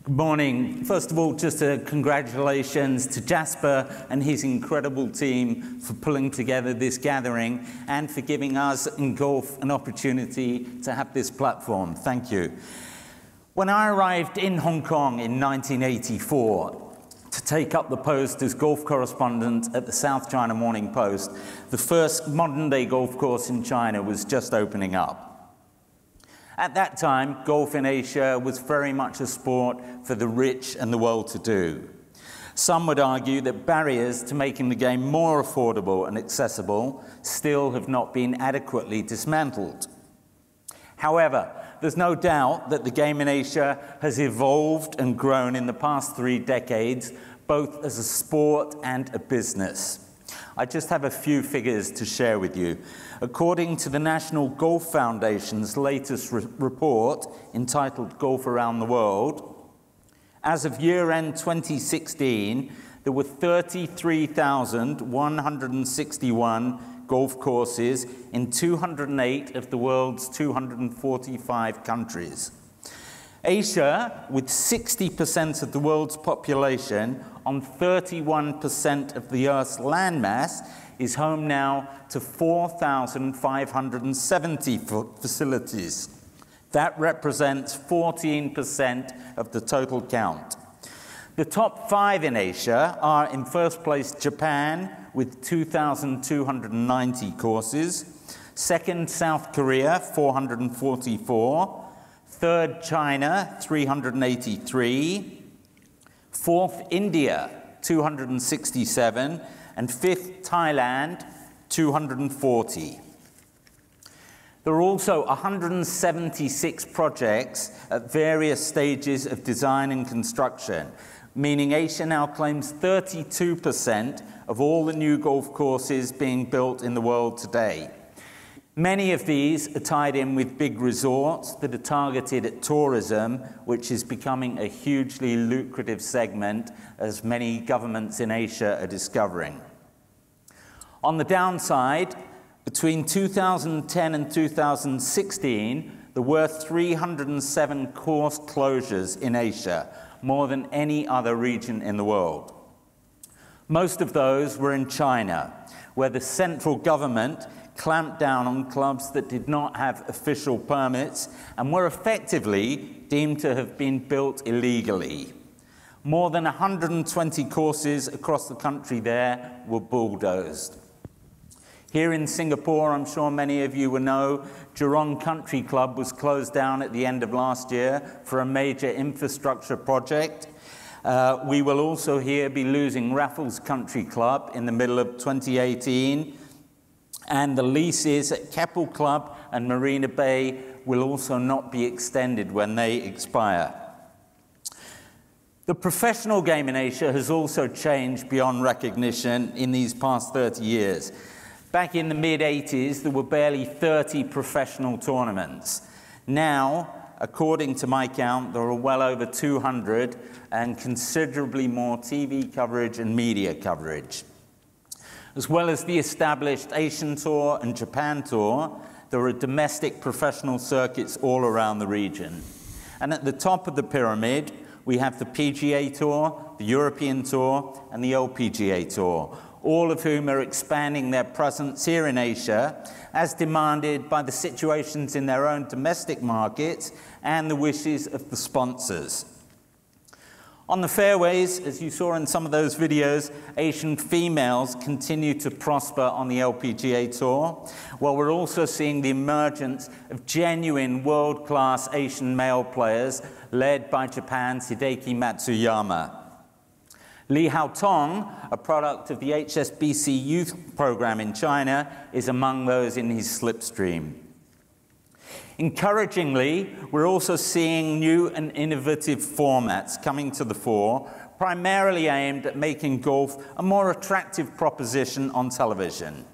Good morning. First of all, just a congratulations to Jasper and his incredible team for pulling together this gathering and for giving us in golf an opportunity to have this platform. Thank you. When I arrived in Hong Kong in 1984 to take up the post as golf correspondent at the South China Morning Post, the first modern-day golf course in China was just opening up. At that time, golf in Asia was very much a sport for the rich and the well-to-do. Some would argue that barriers to making the game more affordable and accessible still have not been adequately dismantled. However, there's no doubt that the game in Asia has evolved and grown in the past 3 decades, both as a sport and a business. I just have a few figures to share with you. According to the National Golf Foundation's latest report, entitled Golf Around the World, as of year-end 2016, there were 33,161 golf courses in 208 of the world's 245 countries. Asia, with 60% of the world's population on 31% of the Earth's landmass, is home now to 4,570 facilities. That represents 14% of the total count. The top 5 in Asia are, in first place, Japan, with 2,290 courses. Second, South Korea, 444. Third, China, 383. Fourth, India, 267. And fifth, Thailand, 240. There are also 176 projects at various stages of design and construction, meaning Asia now claims 32% of all the new golf courses being built in the world today. Many of these are tied in with big resorts that are targeted at tourism, which is becoming a hugely lucrative segment, as many governments in Asia are discovering. On the downside, between 2010 and 2016, there were 307 course closures in Asia, more than any other region in the world. Most of those were in China, where the central government clamped down on clubs that did not have official permits and were effectively deemed to have been built illegally. More than 120 courses across the country there were bulldozed. Here in Singapore, I'm sure many of you will know, Jurong Country Club was closed down at the end of last year for a major infrastructure project. We will also here be losing Raffles Country Club in the middle of 2018. And the leases at Keppel Club and Marina Bay will also not be extended when they expire. The professional game in Asia has also changed beyond recognition in these past 30 years. Back in the mid-80s, there were barely 30 professional tournaments. Now, according to my count, there are well over 200 and considerably more TV coverage and media coverage. As well as the established Asian Tour and Japan Tour, there are domestic professional circuits all around the region. And at the top of the pyramid, we have the PGA Tour, the European Tour, and the LPGA Tour, all of whom are expanding their presence here in Asia, as demanded by the situations in their own domestic markets and the wishes of the sponsors. On the fairways, as you saw in some of those videos, Asian females continue to prosper on the LPGA Tour, while we're also seeing the emergence of genuine world-class Asian male players led by Japan's Hideki Matsuyama. Li Haotong, a product of the HSBC youth program in China, is among those in his slipstream. Encouragingly, we're also seeing new and innovative formats coming to the fore, primarily aimed at making golf a more attractive proposition on television.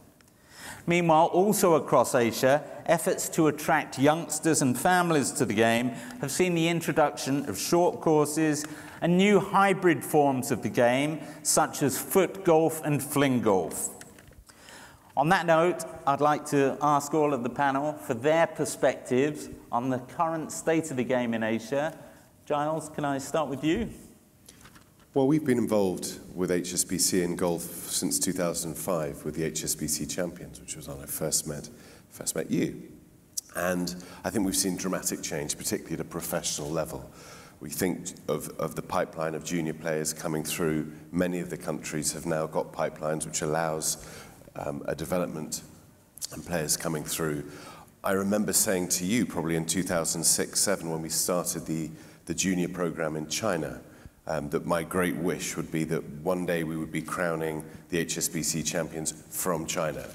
Meanwhile, also across Asia, efforts to attract youngsters and families to the game have seen the introduction of short courses and new hybrid forms of the game, such as foot golf and fling golf. On that note, I'd like to ask all of the panel for their perspectives on the current state of the game in Asia, Giles, can I start with you? Well, we've been involved with HSBC in golf since 2005 with the HSBC Champions, which was when I first met you. And I think we've seen dramatic change, particularly at a professional level. We think of the pipeline of junior players coming through. Many of the countries have now got pipelines which allows a development and players coming through. I remember saying to you probably in 2006-07 when we started the junior program in China, that my great wish would be that one day we would be crowning the HSBC champions from China.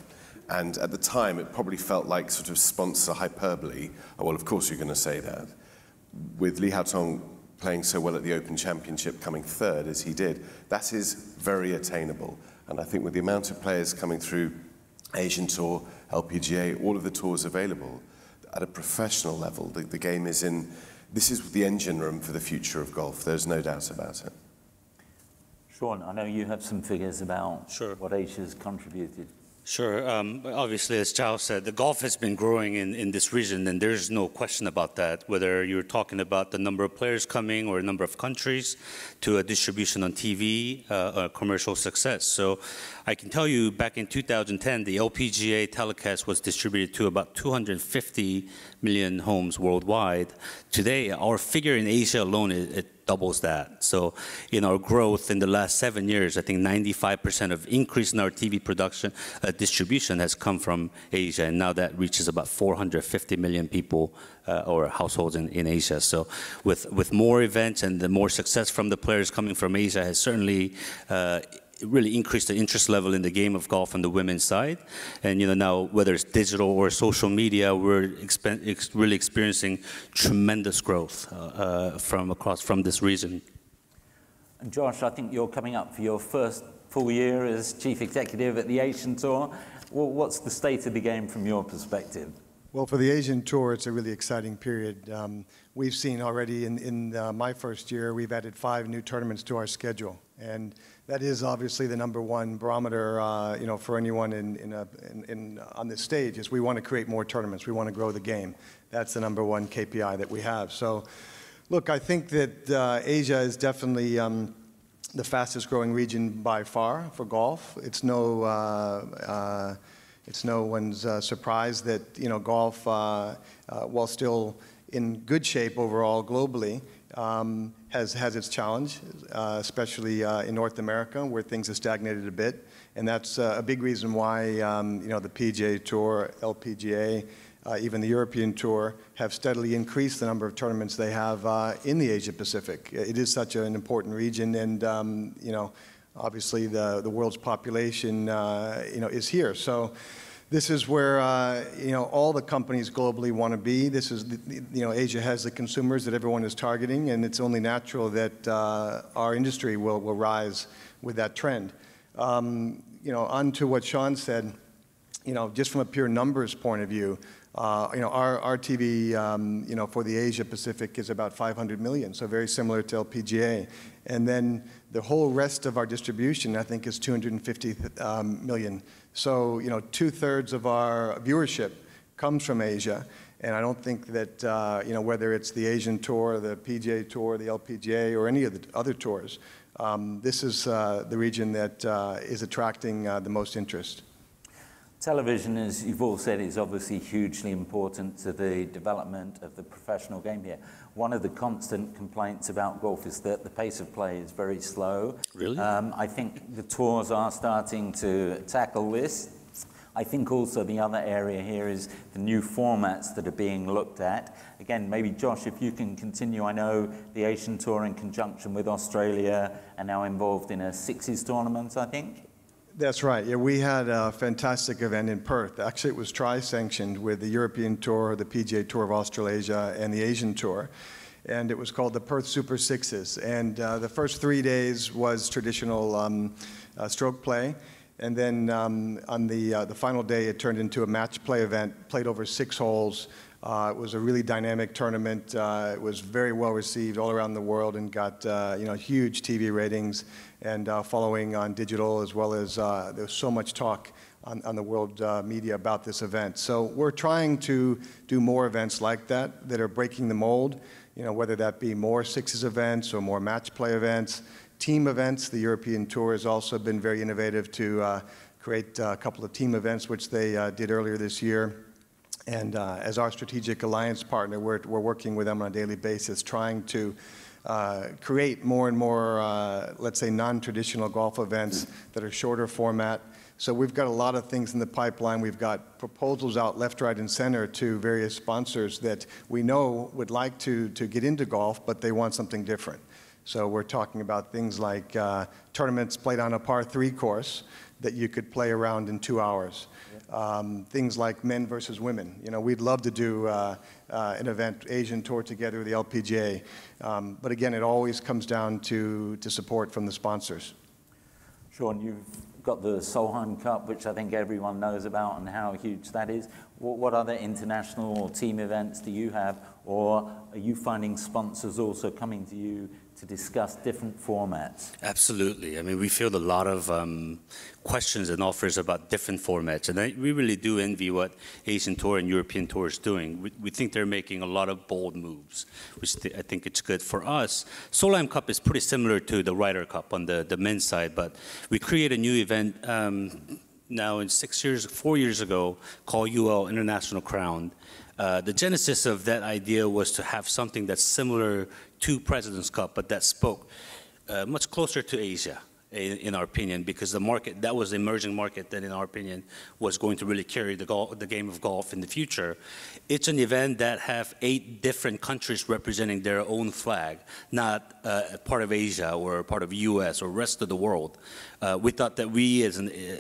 And at the time, it probably felt like sort of sponsor hyperbole. Oh, well, of course you're going to say that. With Li Haotong playing so well at the Open Championship, coming third as he did, that is very attainable. And I think with the amount of players coming through Asian Tour, LPGA, all of the tours available, at a professional level, the game is in. This is the engine room for the future of golf. There's no doubt about it. Sean, I know you have some figures about what Asia's contributed. Sure. Obviously, as Giles said, the golf has been growing in this region, and there's no question about that, whether you're talking about the number of players coming or a number of countries to a distribution on TV, commercial success. So I can tell you back in 2010, the LPGA telecast was distributed to about 250 million homes worldwide. Today, our figure in Asia alone, it doubles that. So in our growth in the last 7 years, I think 95% of increase in our TV production distribution has come from Asia, and now that reaches about 450 million people or households in Asia. So with more events and the more success from the players coming from Asia has certainly really increased the interest level in the game of golf on the women's side. And now whether it's digital or social media, we're really experiencing tremendous growth from this region. And Josh, I think you're coming up for your first full year as chief executive at the Asian Tour. Well, what's the state of the game from your perspective? Well, for the Asian Tour, it's a really exciting period. We've seen already in my first year, we've added 5 new tournaments to our schedule. And that is obviously the #1 barometer, for anyone on this stage, is we want to create more tournaments. We want to grow the game. That's the #1 KPI that we have. So, look, I think that Asia is definitely the fastest growing region by far for golf. It's no one's surprise that golf, while still in good shape overall globally, has its challenge, especially in North America, where things have stagnated a bit. And that's a big reason why the PGA Tour, LPGA, even the European Tour have steadily increased the number of tournaments they have in the Asia Pacific. It is such an important region, and obviously the world's population is here. So this is where all the companies globally want to be. This is Asia has the consumers that everyone is targeting, and it's only natural that our industry will rise with that trend. On to what Sean said, just from a pure numbers point of view, our TV, for the Asia Pacific is about 500 million, so very similar to LPGA. And then the whole rest of our distribution, I think, is 250 million. So, 2/3 of our viewership comes from Asia. And I don't think that, whether it's the Asian Tour, the PGA Tour, the LPGA, or any of the other tours, this is the region that is attracting the most interest. Television, as you've all said, is obviously hugely important to the development of the professional game here. One of the constant complaints about golf is that the pace of play is very slow. Really? I think the tours are starting to tackle this. I think also the other area here is the new formats that are being looked at. Again, maybe Josh, if you can continue. I know the Asian Tour in conjunction with Australia are now involved in a sixes tournament, I think. That's right. Yeah, we had a fantastic event in Perth. Actually, it was tri-sanctioned with the European Tour, the PGA Tour of Australasia, and the Asian Tour. And it was called the Perth Super Sixes. And the first 3 days was traditional stroke play. And then on the final day, it turned into a match play event, played over 6 holes. It was a really dynamic tournament. It was very well received all around the world and got huge TV ratings and following on digital, as well as there was so much talk on the world media about this event. So we're trying to do more events like that that are breaking the mold, whether that be more sixes events or more match play events, team events. The European Tour has also been very innovative to create a couple of team events, which they did earlier this year. And as our strategic alliance partner, we're working with them on a daily basis, trying to create more and more, let's say, non-traditional golf events that are shorter format. So we've got a lot of things in the pipeline. We've got proposals out left, right, and center to various sponsors that we know would like to get into golf, but they want something different. So we're talking about things like tournaments played on a par 3 course that you could play around in 2 hours. Things like men versus women. We'd love to do an event, Asian Tour together with the LPGA. But again, it always comes down to support from the sponsors. Sean, you've got the Solheim Cup, which I think everyone knows about and how huge that is. What other international or team events do you have? Or are you finding sponsors also coming to you to discuss different formats? Absolutely. I mean, we field a lot of questions and offers about different formats, and we really do envy what Asian Tour and European Tour is doing. We think they're making a lot of bold moves, which I think it's good for us. Solheim Cup is pretty similar to the Ryder Cup on the men's side, but we create a new event now in 4 years ago called UL International Crown. The genesis of that idea was to have something that's similar to President's Cup, but that spoke much closer to Asia, in our opinion, because the market, that was the emerging market that, in our opinion, was going to really carry the game of golf in the future. It's an event that have 8 different countries representing their own flag, not a part of Asia or a part of the US or rest of the world. We thought that we, as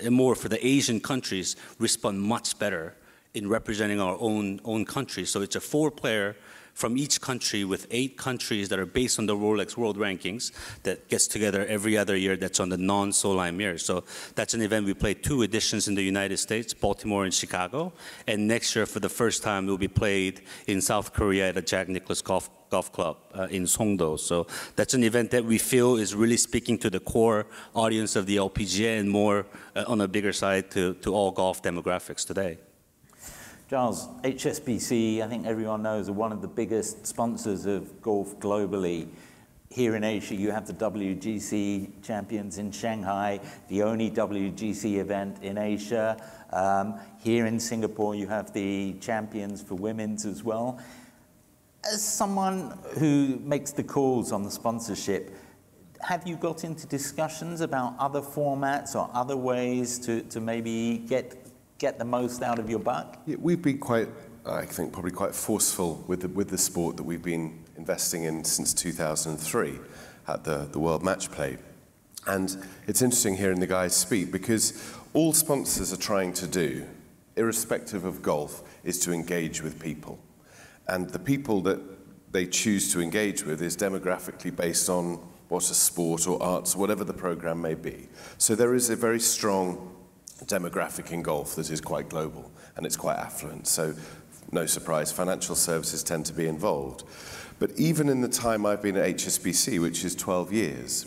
more for the Asian countries, respond much better in representing our own country. So it's a 4-player from each country with 8 countries that are based on the Rolex World Rankings that gets together every other year that's on the non-Solheim year. So that's an event we played 2 editions in the United States, Baltimore and Chicago. And next year, for the first time, it will be played in South Korea at the Jack Nicklaus Golf Club in Songdo. So that's an event that we feel is really speaking to the core audience of the LPGA and more on a bigger side to all golf demographics today. Giles, HSBC, I think everyone knows, are one of the biggest sponsors of golf globally. Here in Asia, you have the WGC champions in Shanghai, the only WGC event in Asia. Here in Singapore, you have the champions for women's as well. As someone who makes the calls on the sponsorship, have you got into discussions about other formats or other ways to maybe get the most out of your buck? Yeah, we've been quite, I think, probably quite forceful with the sport that we've been investing in since 2003 at the World Match Play. And it's interesting hearing the guys speak, because all sponsors are trying to do, irrespective of golf, is to engage with people. And the people that they choose to engage with is demographically based on what a sport or arts, whatever the program may be. So there is a very strong demographic in golf that is quite global, and it's quite affluent. So no surprise, financial services tend to be involved. But even in the time I've been at HSBC, which is 12 years,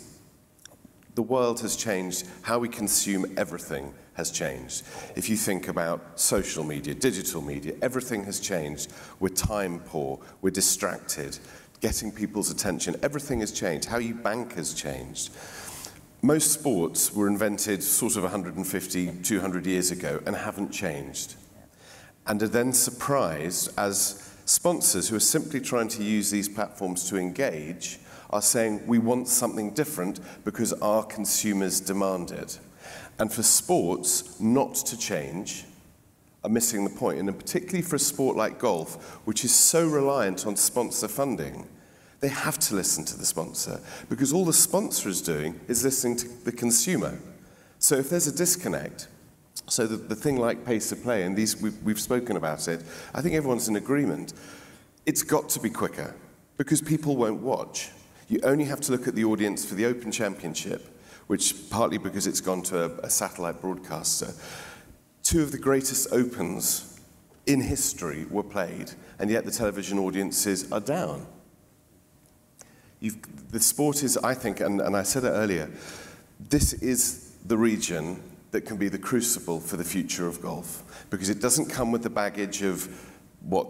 the world has changed. How we consume everything has changed. If you think about social media, digital media, everything has changed. We're time poor, we're distracted, getting people's attention, everything has changed. How you bank has changed. Most sports were invented sort of 150, 200 years ago and haven't changed. And are then surprised as sponsors who are simply trying to use these platforms to engage are saying, we want something different because our consumers demand it. And for sports not to change are missing the point. And particularly for a sport like golf, which is so reliant on sponsor funding, they have to listen to the sponsor, because all the sponsor is doing is listening to the consumer. So if there's a disconnect, so the thing like pace of play, and we've spoken about it, I think everyone's in agreement, it's got to be quicker, because people won't watch. You only have to look at the audience for the Open Championship, which partly because it's gone to a satellite broadcaster. 2 of the greatest Opens in history were played, and yet the television audiences are down. The sport is, I think, and I said it earlier, this is the region that can be the crucible for the future of golf, because it doesn't come with the baggage of what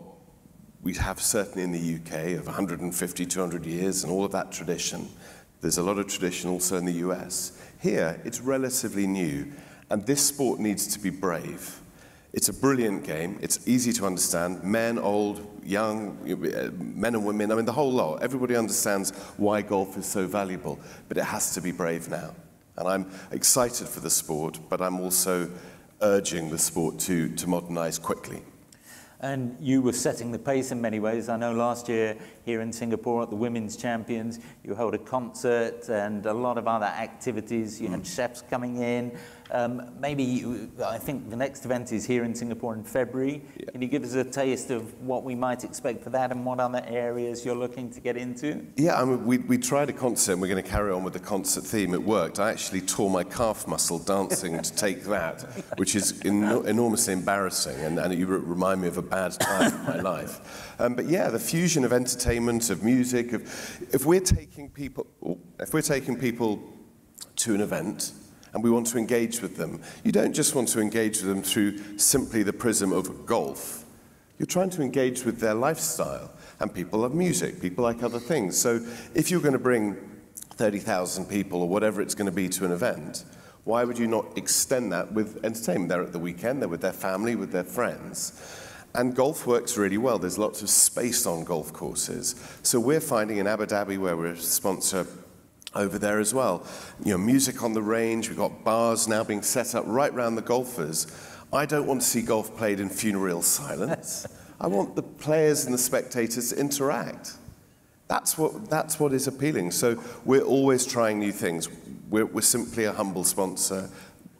we have certainly in the UK of 150, 200 years and all of that tradition. There's a lot of tradition also in the US. Here, it's relatively new, and this sport needs to be brave. It's a brilliant game. It's easy to understand. Men, old, young, men and women, I mean, the whole lot. Everybody understands why golf is so valuable, but it has to be brave now. And I'm excited for the sport, but I'm also urging the sport to modernize quickly. And you were setting the pace in many ways. I know last year here in Singapore at the Women's Champions, you held a concert and a lot of other activities. You had chefs coming in. I think the next event is here in Singapore in February. Yeah. Can you give us a taste of what we might expect for that and what other areas you're looking to get into? Yeah, I mean, we tried a concert and we're going to carry on with the concert theme. It worked. I actually tore my calf muscle dancing to take that, which is enormously embarrassing, and you remind me of a bad time in my life. But yeah, the fusion of entertainment, of music, if we're taking people to an event and we want to engage with them, you don't just want to engage with them through simply the prism of golf. You're trying to engage with their lifestyle, and people love music, people like other things. So if you're going to bring 30,000 people or whatever it's going to be to an event, why would you not extend that with entertainment? They're at the weekend, they're with their family, with their friends. And golf works really well. There's lots of space on golf courses. So we're finding in Abu Dhabi, where we're a sponsor over there as well, music on the range. We've got bars now being set up right around the golfers. I don't want to see golf played in funereal silence. I want the players and the spectators to interact. That's what is appealing. So we're always trying new things. We're simply a humble sponsor.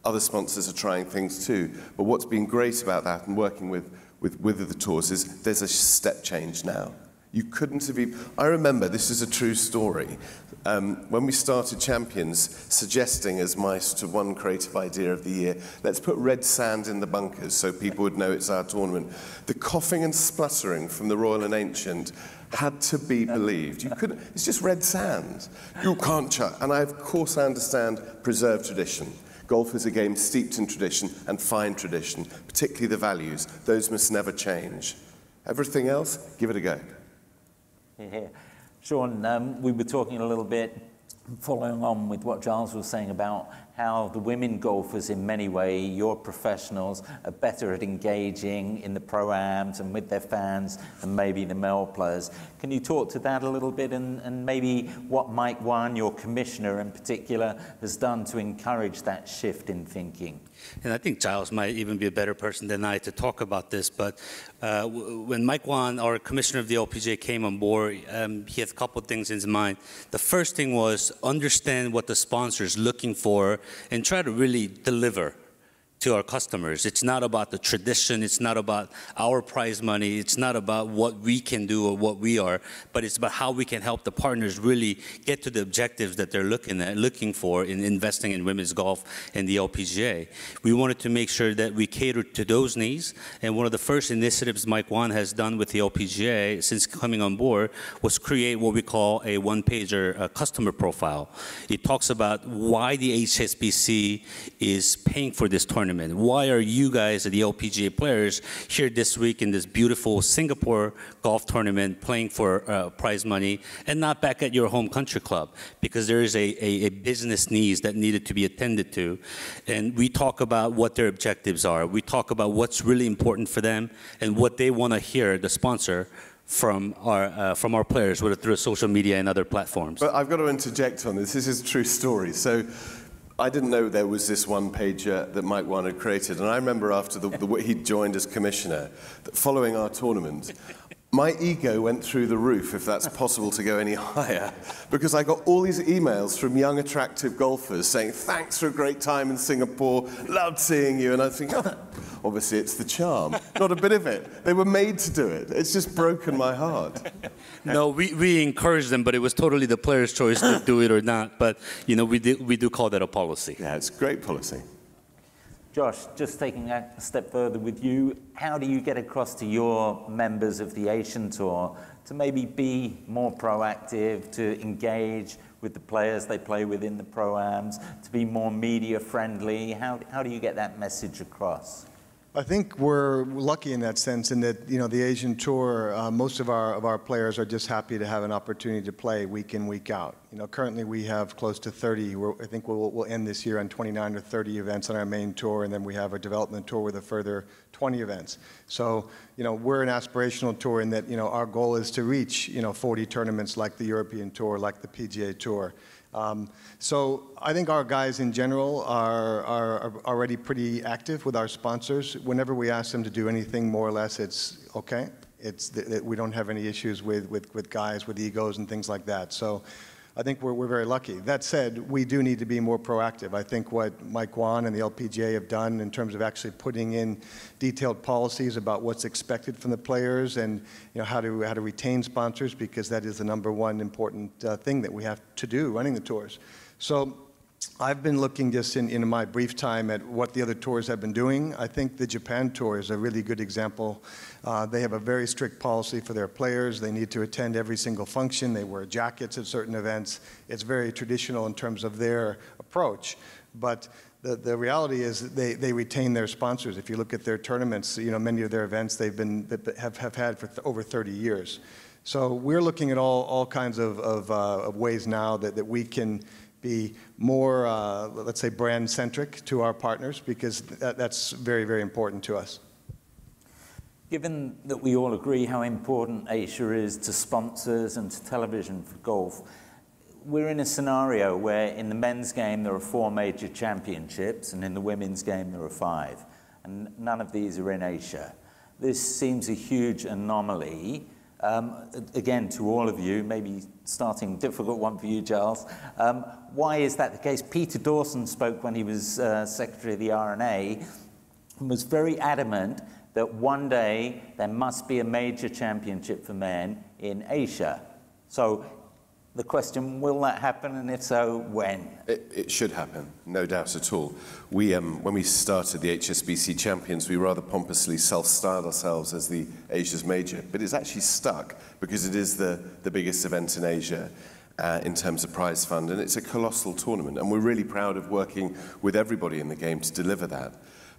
Other sponsors are trying things too. But what's been great about that and working with the tours is there's a step change now. You couldn't have even... I remember, this is a true story, when we started Champions, suggesting as mice to one creative idea of the year, let's put red sand in the bunkers so people would know it's our tournament. The coughing and spluttering from the Royal and Ancient had to be believed. You couldn't... It's just red sand. You can't chuck. And of course I understand preserved tradition. Golf is a game steeped in tradition and fine tradition, particularly the values. Those must never change. Everything else, give it a go. Yeah. Sean, we were talking a little bit, following on with what Giles was saying about how the women golfers, in many ways, your professionals, are better at engaging in the pro-ams and with their fans than maybe the male players. Can you talk to that a little bit and maybe what Mike Wan, your commissioner in particular, has done to encourage that shift in thinking? And I think Giles might even be a better person than I to talk about this, but when Mike Wan, our commissioner of the LPGA, came on board, he had a couple of things in his mind. The first thing was understand what the sponsor is looking for and try to really deliver to our customers. It's not about the tradition, it's not about our prize money, it's not about what we can do or what we are, but it's about how we can help the partners really get to the objectives that they're looking for in investing in women's golf and the LPGA. We wanted to make sure that we catered to those needs, and one of the first initiatives Mike Wan has done with the LPGA since coming on board was create what we call a one-pager customer profile. It talks about why the HSBC is paying for this tournament. Why are you guys, the LPGA players, here this week in this beautiful Singapore golf tournament playing for prize money and not back at your home country club? Because there is a business needs that needed to be attended to. And we talk about what their objectives are. We talk about what's really important for them and what they want to hear, the sponsor, from our players, whether through social media and other platforms. But I've got to interject on this. This is a true story. So I didn't know there was this one-pager that Mike Wan had created, and I remember after he joined as commissioner, that following our tournament, my ego went through the roof, if that's possible to go any higher, because I got all these emails from young, attractive golfers saying, thanks for a great time in Singapore, loved seeing you, and I think, oh, obviously it's the charm. Not a bit of it. They were made to do it. It's just broken my heart. No, we encouraged them, but it was totally the player's choice to do it or not. But, we do call that a policy. Yeah, it's a great policy. Josh, just taking a step further with you, how do you get across to your members of the Asian Tour to maybe be more proactive, to engage with the players they play with in the Pro-Ams, to be more media friendly? How do you get that message across? I think we're lucky in that sense, in that, you know, the Asian Tour, most of our players are just happy to have an opportunity to play week in, week out. You know, currently we have close to 30. I think we'll end this year on 29 or 30 events on our main tour, and then we have a development tour with a further 20 events. So, you know, we're an aspirational tour in that, you know, our goal is to reach, you know, 40 tournaments like the European Tour, like the PGA Tour. So I think our guys in general are already pretty active with our sponsors. Whenever we ask them to do anything more or less, it's okay. We don't have any issues with guys with egos and things like that. So I think we're very lucky. That said, we do need to be more proactive. I think what Mike Wan and the LPGA have done in terms of actually putting in detailed policies about what's expected from the players, and, you know, how to retain sponsors, because that is the #1 important thing that we have to do running the tours. So I've been looking just in my brief time at what the other tours have been doing. I think the Japan Tour is a really good example. They have a very strict policy for their players. They need to attend every single function. They wear jackets at certain events. It's very traditional in terms of their approach. But the reality is they retain their sponsors. If you look at their tournaments, you know, many of their events have had for over 30 years. So we're looking at all kinds of ways now that we can be more, let's say, brand-centric to our partners, because that's very, very important to us. Given that we all agree how important Asia is to sponsors and to television for golf, we're in a scenario where in the men's game there are 4 major championships, and in the women's game there are 5, and none of these are in Asia. This seems a huge anomaly. Again, to all of you, maybe starting difficult one for you, Charles. Why is that the case? Peter Dawson spoke when he was Secretary of the R&A and was very adamant that one day there must be a major championship for men in Asia. So the question, will that happen, and if so, when? It should happen, no doubt at all. When we started the HSBC Champions, we rather pompously self-styled ourselves as the Asia's Major, but it's actually stuck because it is the biggest event in Asia in terms of prize fund, and it's a colossal tournament, and we're really proud of working with everybody in the game to deliver that.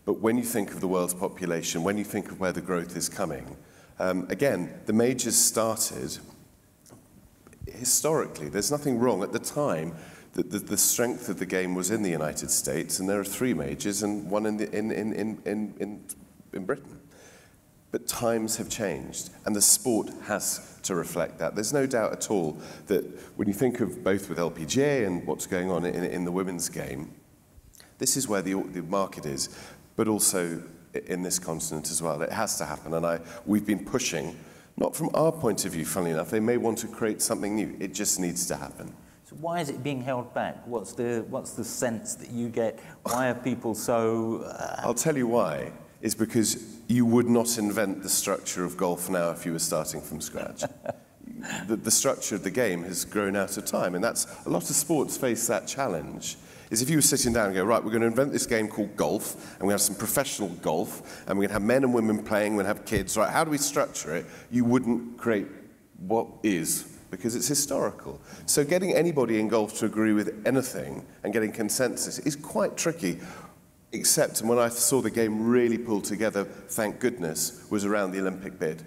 But when you think of the world's population, when you think of where the growth is coming, again, the majors started historically. There's nothing wrong. At the time, the strength of the game was in the United States, and there are 3 majors and 1 in Britain. But times have changed, and the sport has to reflect that. There's no doubt at all that when you think of both with LPGA and what's going on in the women's game, this is where the market is, but also in this continent as well. It has to happen, and we've been pushing. Not from our point of view, funnily enough. They may want to create something new. It just needs to happen. So why is it being held back? What's the sense that you get? Why are people so... I'll tell you why. It's because you would not invent the structure of golf now if you were starting from scratch. The structure of the game has grown out of time, and that's a lot of sports face that challenge. Is if you were sitting down and go, right, we're going to invent this game called golf, and we're going to have some professional golf, and we're going to have men and women playing, we're going to have kids, right, how do we structure it? You wouldn't create what is, because it's historical. So getting anybody in golf to agree with anything and getting consensus is quite tricky, except when I saw the game really pull together, thank goodness, was around the Olympic bid.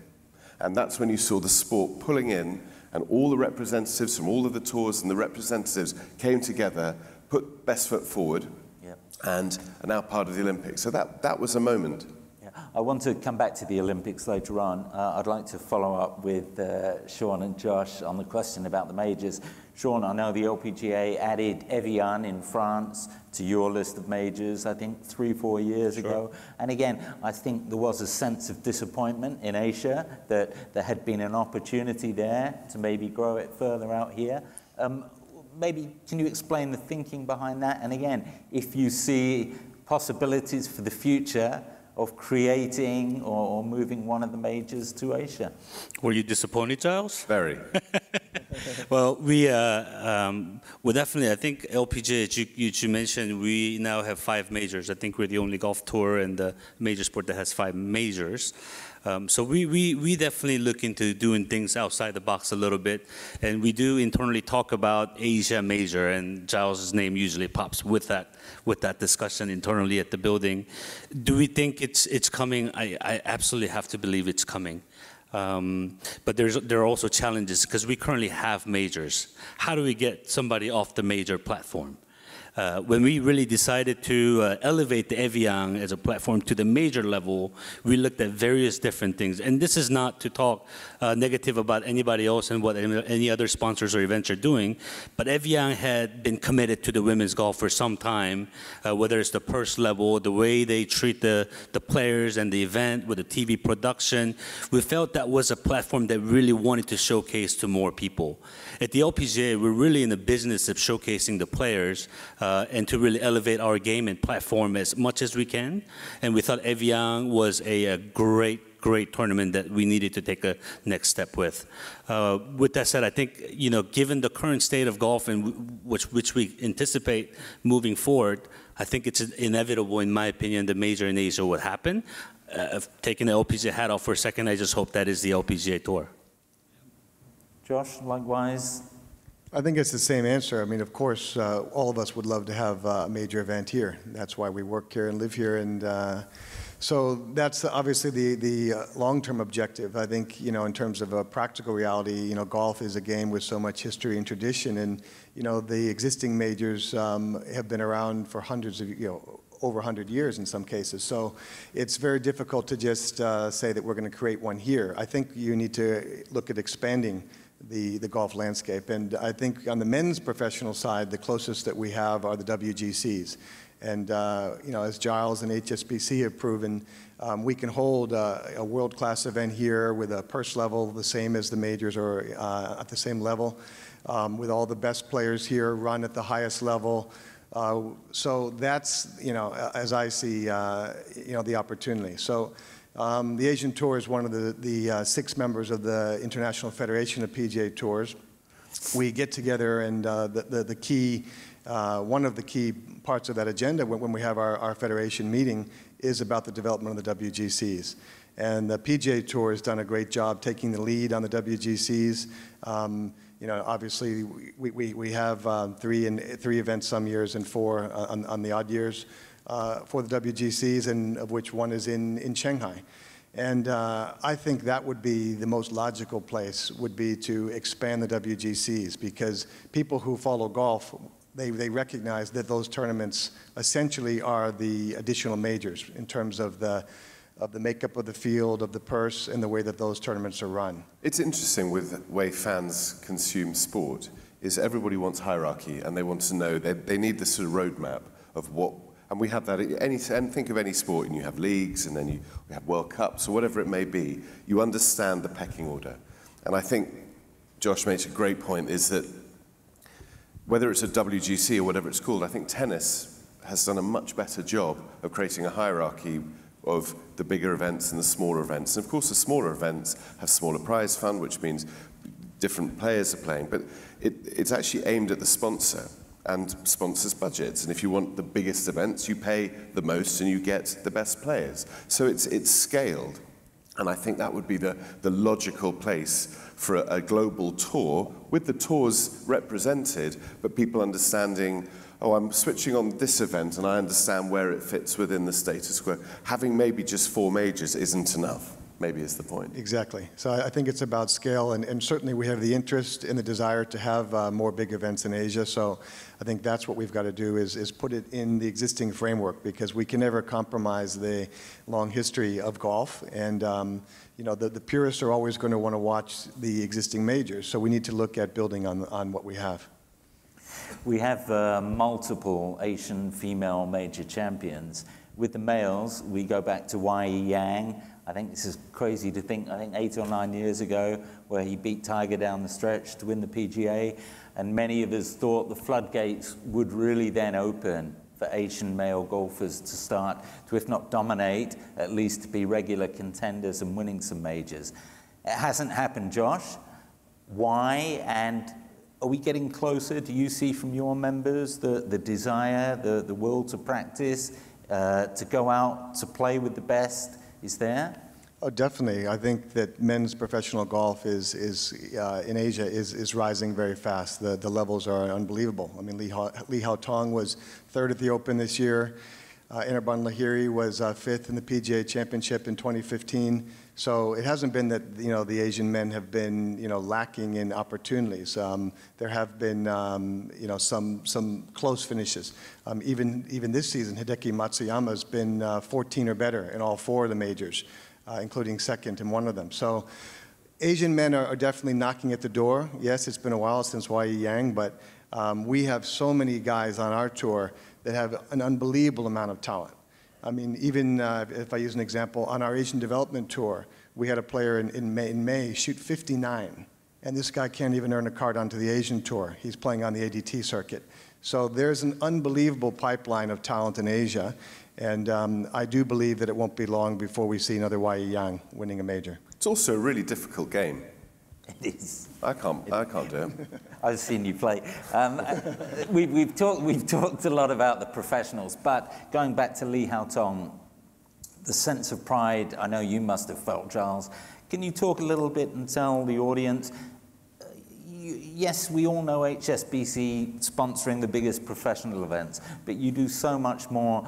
And that's when you saw the sport pulling in, and all the representatives from all of the tours and the representatives came together, put best foot forward, and are now part of the Olympics. So that was a moment. Yeah. I want to come back to the Olympics later on. I'd like to follow up with Sean and Josh on the question about the majors. Sean, I know the LPGA added Evian in France to your list of majors, I think 3-4 years ago. And again, I think there was a sense of disappointment in Asia that there had been an opportunity there to maybe grow it further out here. Maybe can you explain the thinking behind that? And again, if you see possibilities for the future of creating or moving one of the majors to Asia. Were you disappointed, Giles? Very. Well, well, definitely, I think LPGA, as you mentioned, we now have 5 majors. I think we're the only golf tour and the major sport that has 5 majors. So we definitely look into doing things outside the box a little bit, and we do internally talk about Asia major, and Giles' name usually pops with that discussion internally at the building. Do we think it's coming? I absolutely have to believe it's coming. But there are also challenges because we currently have majors. How do we get somebody off the major platform? When we really decided to elevate the Evian as a platform to the major level, we looked at various different things. And this is not to talk negative about anybody else and what any other sponsors or events are doing, but Evian had been committed to the women's golf for some time, whether it's the purse level, the way they treat the players and the event with the TV production. We felt that was a platform that really wanted to showcase to more people. At the LPGA, we're really in the business of showcasing the players and to really elevate our game and platform as much as we can. And we thought Evian was a great tournament that we needed to take a next step with. With that said, I think, given the current state of golf and which we anticipate moving forward, I think it's inevitable, in my opinion, the major in Asia would happen. Taking the LPGA hat off for a second, I just hope that is the LPGA Tour. Josh, likewise? I think it's the same answer. I mean, of course, all of us would love to have a major event here. That's why we work here and live here. And so that's obviously the long-term objective. I think, in terms of a practical reality, golf is a game with so much history and tradition. And, the existing majors have been around for hundreds of, over 100 years in some cases. So it's very difficult to just say that we're going to create one here. I think you need to look at expanding the golf landscape. And I think on the men's professional side, the closest that we have are the WGCs. And, as Giles and HSBC have proven, we can hold a world-class event here with a purse level the same as the majors or at the same level, with all the best players here run at the highest level. So that's, as I see, the opportunity. So the Asian Tour is one of the 6 members of the International Federation of PGA Tours. We get together, and the key, one of the key parts of that agenda when we have our federation meeting is about the development of the WGCs. And the PGA Tour has done a great job taking the lead on the WGCs. Obviously, we have 3 events some years and 4 on the odd years for the WGCs, and of which one is in Shanghai. And I think that would be the most logical place, would be to expand the WGCs, because people who follow golf, they recognize that those tournaments essentially are the additional majors in terms of the makeup of the field, of the purse, and the way that those tournaments are run. It's interesting with the way fans consume sport, is everybody wants hierarchy, and they want to know, they need this sort of roadmap of what, and we have that, and think of any sport, and you have leagues, and then we have World Cups, or whatever it may be, you understand the pecking order. And I think Josh makes a great point, is that whether it's a WGC or whatever it's called, I think tennis has done a much better job of creating a hierarchy of the bigger events and the smaller events. And of course, the smaller events have smaller prize fund, which means different players are playing. But it's actually aimed at the sponsor and sponsors' budgets. And if you want the biggest events, you pay the most and you get the best players. So it's scaled. And I think that would be the logical place for a global tour, with the tours represented, but people understanding, oh, I'm switching on this event and I understand where it fits within the status quo. Having maybe just 4 majors isn't enough, maybe is the point. Exactly. So I think it's about scale, and certainly we have the interest and the desire to have more big events in Asia. So I think that's what we've got to do, is put it in the existing framework, because we can never compromise the long history of golf. And the purists are always going to want to watch the existing majors. So we need to look at building on what we have. We have multiple Asian female major champions. With the males, we go back to Wai Yang. I think this is crazy to think, 8 or 9 years ago, where he beat Tiger down the stretch to win the PGA. And many of us thought the floodgates would really then open for Asian male golfers to start to, if not dominate, at least to be regular contenders and winning some majors. It hasn't happened, Josh. Why? And are we getting closer? Do you see from your members the desire, the will to practice, to go out, to play with the best is there? Oh, definitely. I think that men's professional golf is in Asia is rising very fast. The levels are unbelievable. I mean, Lee Hao Tong was third at the Open this year. Anirban Lahiri was fifth in the PGA Championship in 2015. So it hasn't been that the Asian men have been lacking in opportunities. There have been some close finishes. Even this season, Hideki Matsuyama has been 14 or better in all 4 of the majors, including second in one of them. So Asian men are definitely knocking at the door. Yes, it's been a while since Wai Yang, but we have so many guys on our tour that have an unbelievable amount of talent. I mean, even if I use an example, on our Asian Development Tour, we had a player in May shoot 59, and this guy can't even earn a card onto the Asian Tour. He's playing on the ADT circuit. So there's an unbelievable pipeline of talent in Asia, and I do believe that it won't be long before we see another Wai Yang winning a major. It's also a really difficult game. It is. I can't do it. I've seen you play. We've talked a lot about the professionals, but going back to Lee Hao Tong, the sense of pride I know you must have felt, Charles. Can you talk a little bit and tell the audience, yes, we all know HSBC sponsoring the biggest professional events, but you do so much more,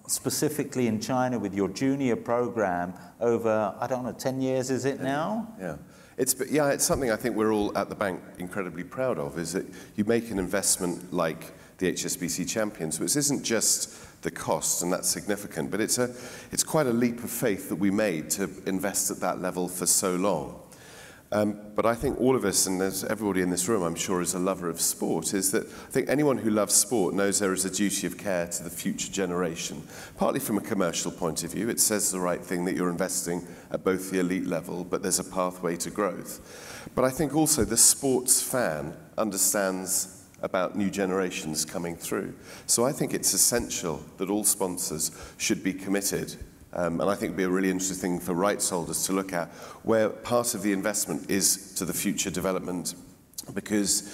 specifically in China with your junior program over, I don't know, 10 years is it now? Yeah. It's something I think we're all at the bank incredibly proud of, is that you make an investment like the HSBC Champions, which isn't just the cost, and that's significant, but it's quite a leap of faith that we made to invest at that level for so long. But I think all of us, and there's everybody in this room, I'm sure, is a lover of sport, is that I think anyone who loves sport knows there is a duty of care to the future generation. Partly from a commercial point of view, it says the right thing that you're investing at both the elite level, but there's a pathway to growth. But I think also the sports fan understands about new generations coming through. So I think it's essential that all sponsors should be committed. And I think it would be a really interesting thing for rights holders to look at, where part of the investment is to the future development. Because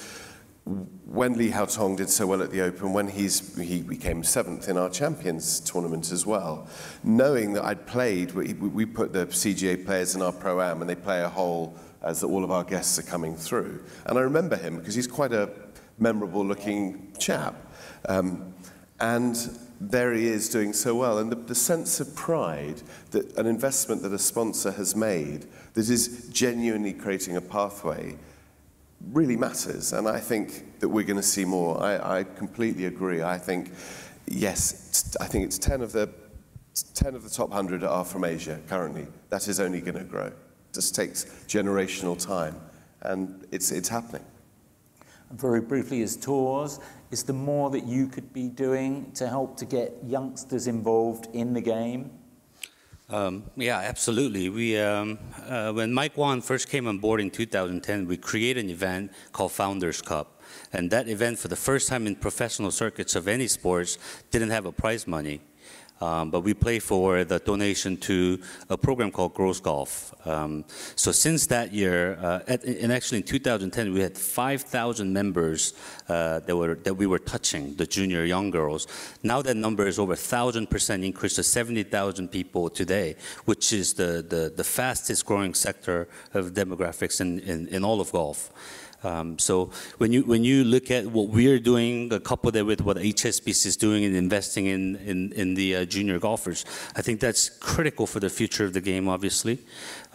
when Lee Hao Tong did so well at the Open, when he became 7th in our Champions tournament as well, knowing that I'd played, we put the CGA players in our Pro-Am and they play a hole as all of our guests are coming through. And I remember him because he's quite a memorable looking chap. And there he is doing so well. And the sense of pride that an investment that a sponsor has made that is genuinely creating a pathway really matters. And I think that we're going to see more. I completely agree. I think, yes, I think it's 10 of the top 100 are from Asia currently. That is only going to grow. It just takes generational time. And it's happening. Very briefly, as tours, is there more that you could be doing to help to get youngsters involved in the game? Yeah, absolutely. We, when Mike Wan first came on board in 2010, we created an event called Founders Cup. And that event, for the first time in professional circuits of any sports, didn't have a prize money. But we play for the donation to a program called Gross Golf. So since that year, and actually in 2010, we had 5,000 members that we were touching, the junior young girls. Now that number is over 1,000% increase to 70,000 people today, which is the fastest growing sector of demographics in all of golf. So when you look at what we're doing, coupled it with what HSBC is doing and investing in the junior golfers, I think that's critical for the future of the game, obviously.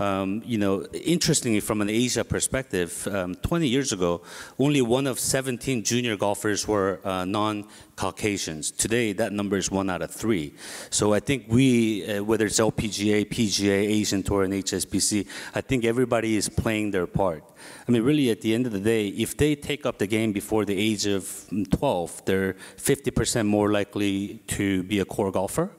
Interestingly, from an Asia perspective, 20 years ago, only 1 of 17 junior golfers were non-Caucasians. Today, that number is 1 out of 3. So I think we, whether it's LPGA, PGA, Asian Tour, and HSBC, I think everybody is playing their part. I mean, really, at the end of the day, if they take up the game before the age of 12, they're 50% more likely to be a core golfer.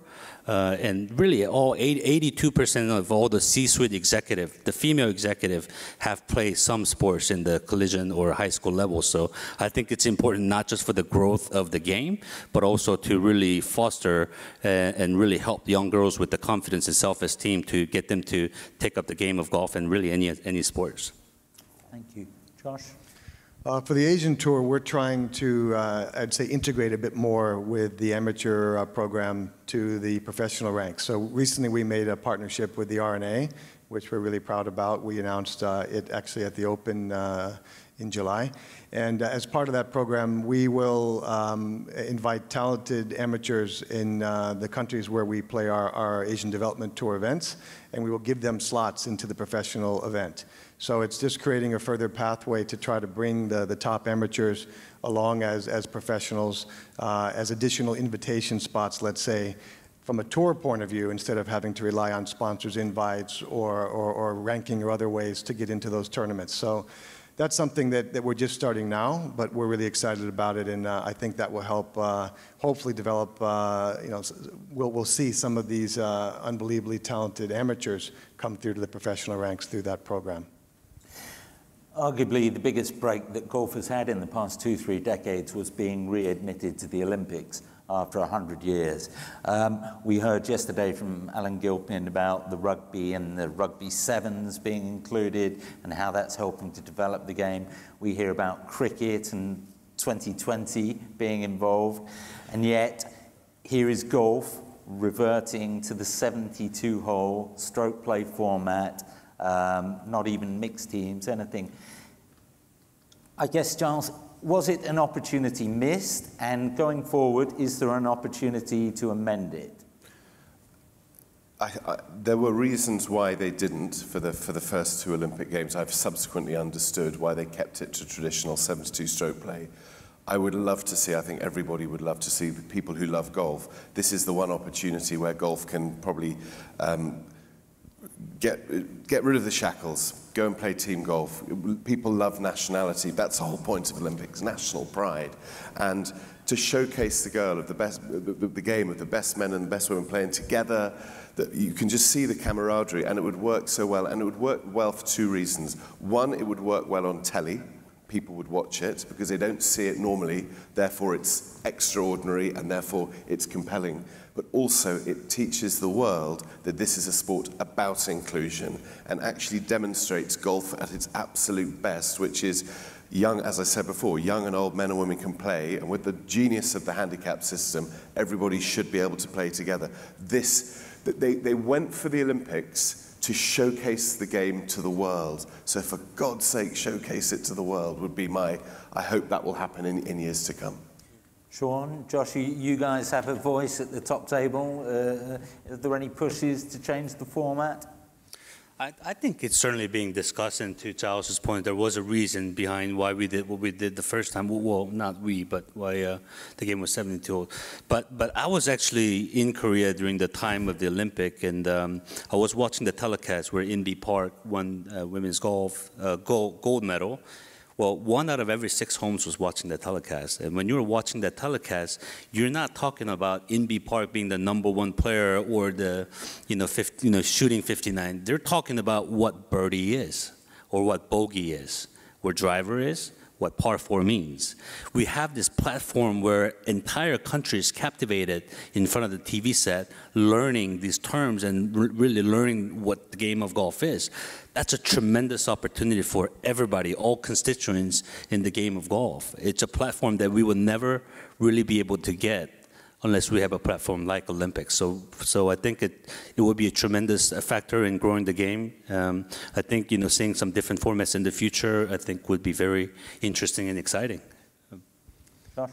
And really, 82% of all the C-suite executive, the female executive, have played some sports in the collegiate or high school level. So I think it's important not just for the growth of the game, but also to really foster and really help young girls with the confidence and self-esteem to get them to take up the game of golf and really any sports. Thank you. Josh? For the Asian Tour, we're trying to, I'd say, integrate a bit more with the amateur program to the professional ranks. So recently we made a partnership with the RNA, which we're really proud about. We announced it actually at the Open in July. And as part of that program, we will invite talented amateurs in the countries where we play our Asian Development Tour events, and we will give them slots into the professional event. So it's just creating a further pathway to try to bring the top amateurs along as professionals, as additional invitation spots, let's say, from a tour point of view, instead of having to rely on sponsors' invites or ranking or other ways to get into those tournaments. So that's something that we're just starting now, but we're really excited about it, and I think that will help hopefully develop, we'll see some of these unbelievably talented amateurs come through to the professional ranks through that program. Arguably, the biggest break that golf has had in the past 2-3 decades was being readmitted to the Olympics after 100 years. We heard yesterday from Alan Gilpin about the rugby and the rugby sevens being included and how that's helping to develop the game. We hear about cricket and 2020 being involved. And yet, here is golf reverting to the 72-hole stroke play format, not even mixed teams, anything. I guess, Giles, was it an opportunity missed? And going forward, is there an opportunity to amend it? There were reasons why they didn't for the first 2 Olympic Games. I've subsequently understood why they kept it to traditional 72-stroke play. I would love to see, I think everybody would love to see, the people who love golf, this is the one opportunity where golf can probably get rid of the shackles, go and play team golf. People love nationality. That's the whole point of Olympics, national pride. And to showcase the game of the best men and the best women playing together, that you can just see the camaraderie, and it would work so well. And it would work well for 2 reasons. One, it would work well on telly. People would watch it because they don't see it normally, therefore it's extraordinary and therefore it's compelling. But also it teaches the world that this is a sport about inclusion and actually demonstrates golf at its absolute best, which is young, as I said before, young and old men and women can play, and with the genius of the handicap system, everybody should be able to play together. They went for the Olympics to showcase the game to the world. So for God's sake, showcase it to the world would be I hope that will happen in years to come. Sean, Josh, you guys have a voice at the top table. Are there any pushes to change the format? I think it's certainly being discussed, and to Charles's point, there was a reason behind why we did what we did the first time. Well, not we, but why the game was 72. But I was actually in Korea during the time of the Olympic, and I was watching the telecast where Inbee Park won women's golf gold medal. Well, 1 out of every 6 homes was watching that telecast. And when you're watching that telecast, you're not talking about Inbee Park being the #1 player or the, shooting 59. They're talking about what birdie is, or what bogey is, what driver is, what par 4 means. We have this platform where entire countries captivated in front of the TV set, learning these terms and really learning what the game of golf is. That's a tremendous opportunity for everybody, all constituents in the game of golf. It's a platform that we will never really be able to get unless we have a platform like Olympics. So I think it would be a tremendous factor in growing the game. I think, seeing some different formats in the future, I think would be very interesting and exciting. Josh?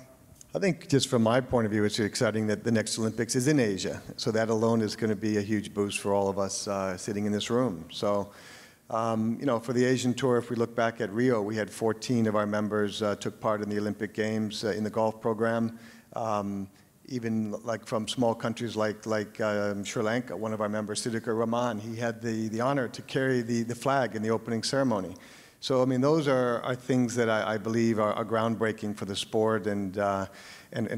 I think just from my point of view, it's exciting that the next Olympics is in Asia. So that alone is going to be a huge boost for all of us sitting in this room. So, for the Asian Tour, if we look back at Rio, we had 14 of our members took part in the Olympic Games in the golf program. Even like from small countries like Sri Lanka, one of our members, Siddiqur Rahman, he had the honor to carry the flag in the opening ceremony. So, I mean, those are things that I believe are groundbreaking for the sport and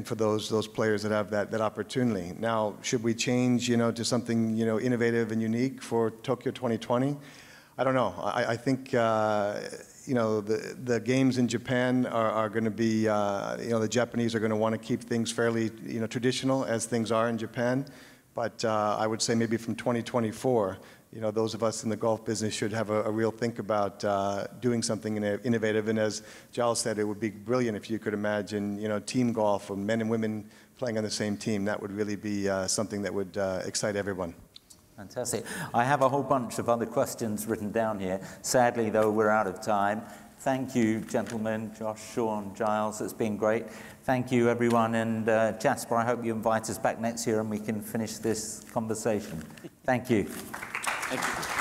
for those players that have that opportunity. Now, should we change, to something, innovative and unique for Tokyo 2020? I don't know. I think, the games in Japan are going to be, the Japanese are going to want to keep things fairly, traditional as things are in Japan. But I would say maybe from 2024, you know, those of us in the golf business should have a real think about doing something innovative. And as Giles said, it would be brilliant if you could imagine, you know, team golf, or men and women playing on the same team. That would really be something that would excite everyone. Fantastic. I have a whole bunch of other questions written down here. Sadly, though, we're out of time. Thank you, gentlemen, Josh, Sean, Giles. It's been great. Thank you, everyone. And Jasper, I hope you invite us back next year and we can finish this conversation. Thank you. Thank you.